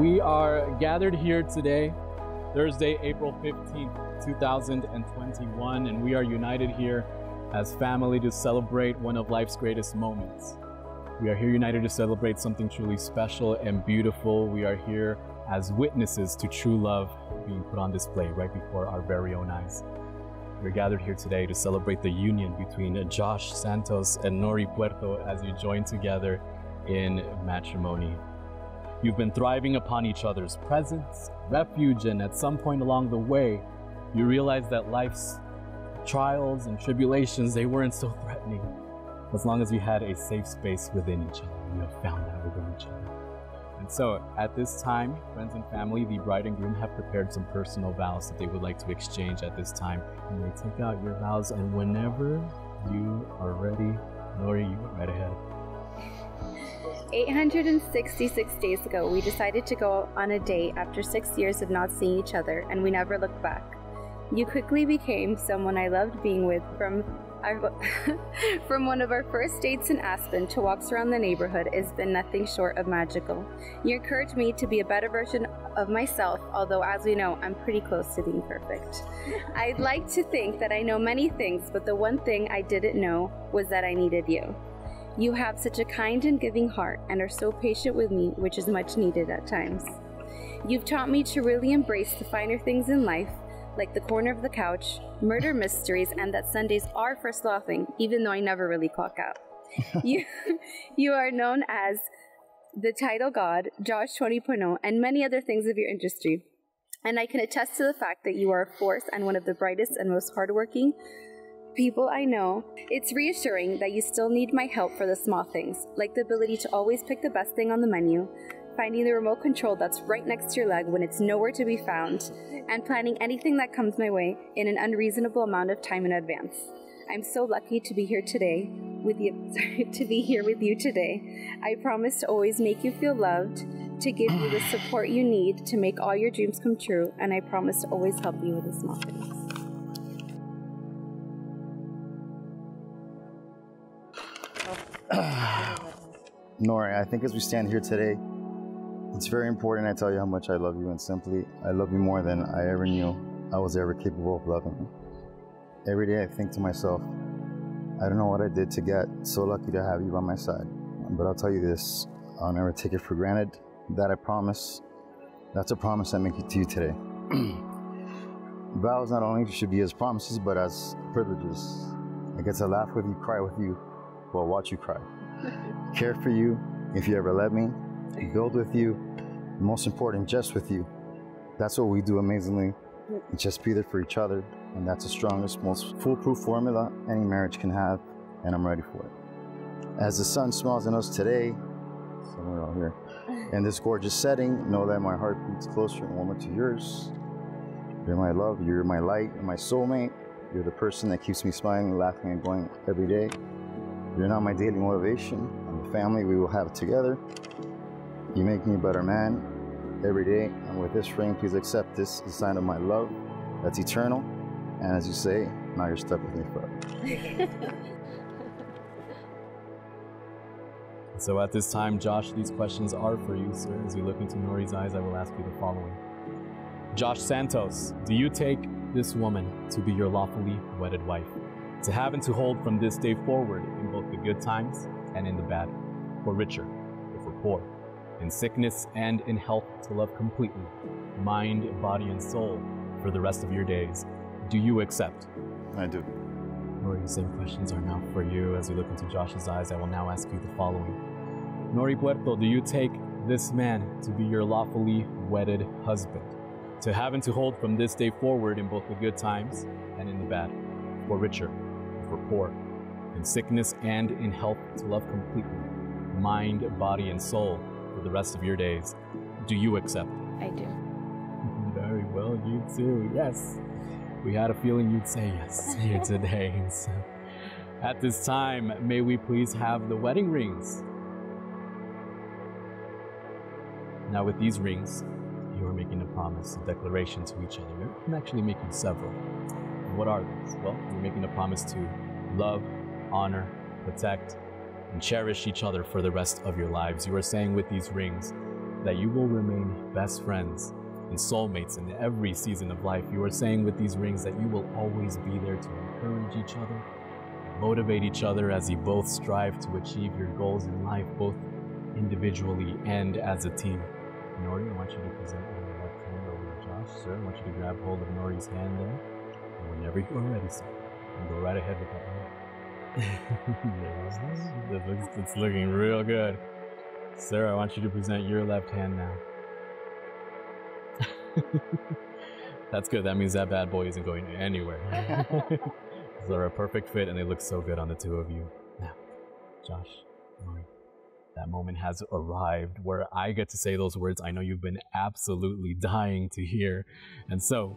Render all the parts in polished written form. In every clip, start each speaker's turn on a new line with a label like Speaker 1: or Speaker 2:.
Speaker 1: We are gathered here today, Thursday, April 15th, 2021, and we are united here as family to celebrate one of life's greatest moments. We are here united to celebrate something truly special and beautiful. We are here as witnesses to true love being put on display right before our very own eyes. We're gathered here today to celebrate the union between Josh Santos and Nori Puerto as you join together in matrimony. You've been thriving upon each other's presence, refuge, and at some point along the way, you realize that life's trials and tribulations, they weren't so threatening. As long as you had a safe space within each other, you have found that within each other. And so, at this time, friends and family, the bride and groom have prepared some personal vows that they would like to exchange at this time. You may take out your vows, and whenever you are ready, Nori, you go right ahead.
Speaker 2: 866 days ago, we decided to go on a date after 6 years of not seeing each other, and we never looked back. You quickly became someone I loved being with from one of our first dates in Aspen to walks around the neighborhood has been nothing short of magical. You encouraged me to be a better version of myself, although as we know, I'm pretty close to being perfect. I'd like to think that I know many things, but the one thing I didn't know was that I needed you. You have such a kind and giving heart and are so patient with me, which is much needed at times. You've taught me to really embrace the finer things in life, like the corner of the couch, murder mysteries, and that Sundays are for slothing, even though I never really clock out. You are known as the title god, Josh 20.0, and many other things of your industry. And I can attest to the fact that you are a force and one of the brightest and most hardworking people I know. It's reassuring that you still need my help for the small things, like the ability to always pick the best thing on the menu, finding the remote control that's right next to your leg when it's nowhere to be found, and planning anything that comes my way in an unreasonable amount of time in advance. I'm so lucky to be here today with you today. I promise to always make you feel loved, to give you the support you need to make all your dreams come true, and I promise to always help you with the small things.
Speaker 3: Nori, I think as we stand here today, it's very important I tell you how much I love you, and simply, I love you more than I ever knew I was ever capable of loving you. Every day I think to myself, I don't know what I did to get so lucky to have you by my side, but I'll tell you this, I'll never take it for granted. That I promise, that's a promise I make to you today. Vows not only should be as promises, but as privileges. I get to laugh with you, cry with you, well, watch you cry. Care for you if you ever let me, build with you, and most important, just with you. That's what we do amazingly, just be there for each other, and that's the strongest, most foolproof formula any marriage can have, and I'm ready for it. As the sun smiles on us today, somewhere out here, in this gorgeous setting, know that my heart beats closer and warmer to yours. You're my love, you're my light, you're my soulmate, you're the person that keeps me smiling, laughing, and going every day. You're not my daily motivation, and the family we will have together. You make me a better man every day, and with this ring, please accept this as a sign of my love that's eternal, and as you say, now you're stuck with me forever.
Speaker 1: So at this time, Josh, these questions are for you, sir. As you look into Nori's eyes, I will ask you the following. Josh Santos, do you take this woman to be your lawfully wedded wife, to have and to hold from this day forward in both the good times and in the bad, for richer or for poor, in sickness and in health, to love completely, mind, body, and soul for the rest of your days? Do you accept?
Speaker 3: I do.
Speaker 1: Nori, the same questions are now for you. As we look into Josh's eyes, I will now ask you the following. Nori Puerto, do you take this man to be your lawfully wedded husband, to have and to hold from this day forward in both the good times and in the bad, for richer or for poor, in sickness and in health, to love completely, mind, body, and soul for the rest of your days? Do you accept?
Speaker 2: I do.
Speaker 1: Very well, you too, yes. We had a feeling you'd say yes here today. So, at this time, may we please have the wedding rings? Now with these rings, you are making a promise, a declaration to each other. You can actually make several. And what are these? Well, you're making a promise to love, honor, protect, and cherish each other for the rest of your lives. You are saying with these rings that you will remain best friends and soulmates in every season of life. You are saying with these rings that you will always be there to encourage each other, motivate each other as you both strive to achieve your goals in life, both individually and as a team. Nori, I want you to present your left hand over to Josh. Sir, I want you to grab hold of Nori's hand there. And whenever you're ready, sir, you go right ahead with that one. It's looking real good. Sir, I want you to present your left hand now. That's good. That means that bad boy isn't going anywhere. They're a perfect fit and they look so good on the two of you. Now, Josh, Nori, that moment has arrived where I get to say those words I know you've been absolutely dying to hear. And so,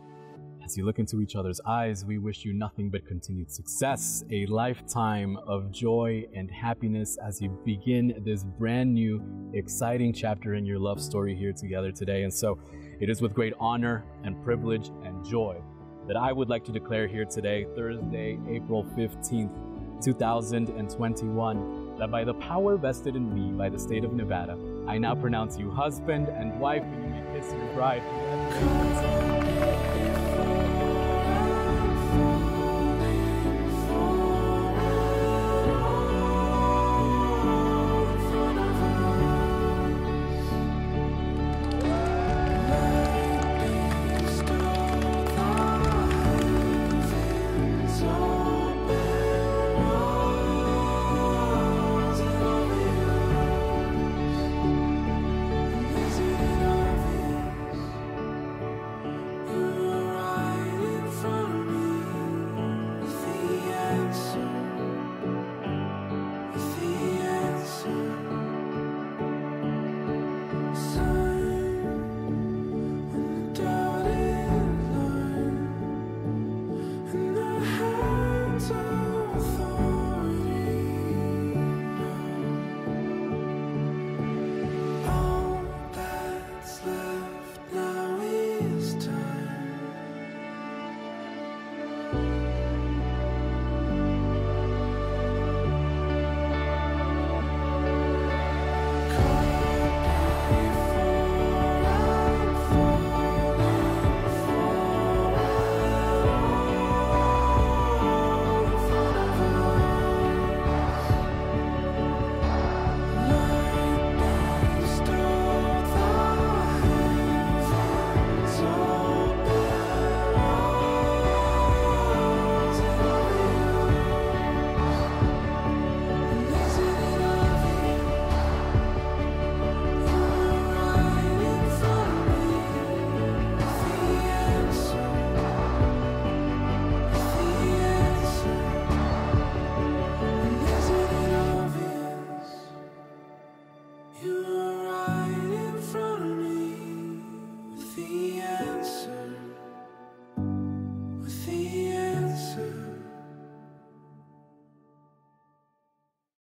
Speaker 1: as you look into each other's eyes, we wish you nothing but continued success, a lifetime of joy and happiness as you begin this brand new, exciting chapter in your love story here together today. And so, it is with great honor and privilege and joy that I would like to declare here today, Thursday, April 15th, 2021, that by the power vested in me by the state of Nevada, I now pronounce you husband and wife, and you may kiss your bride.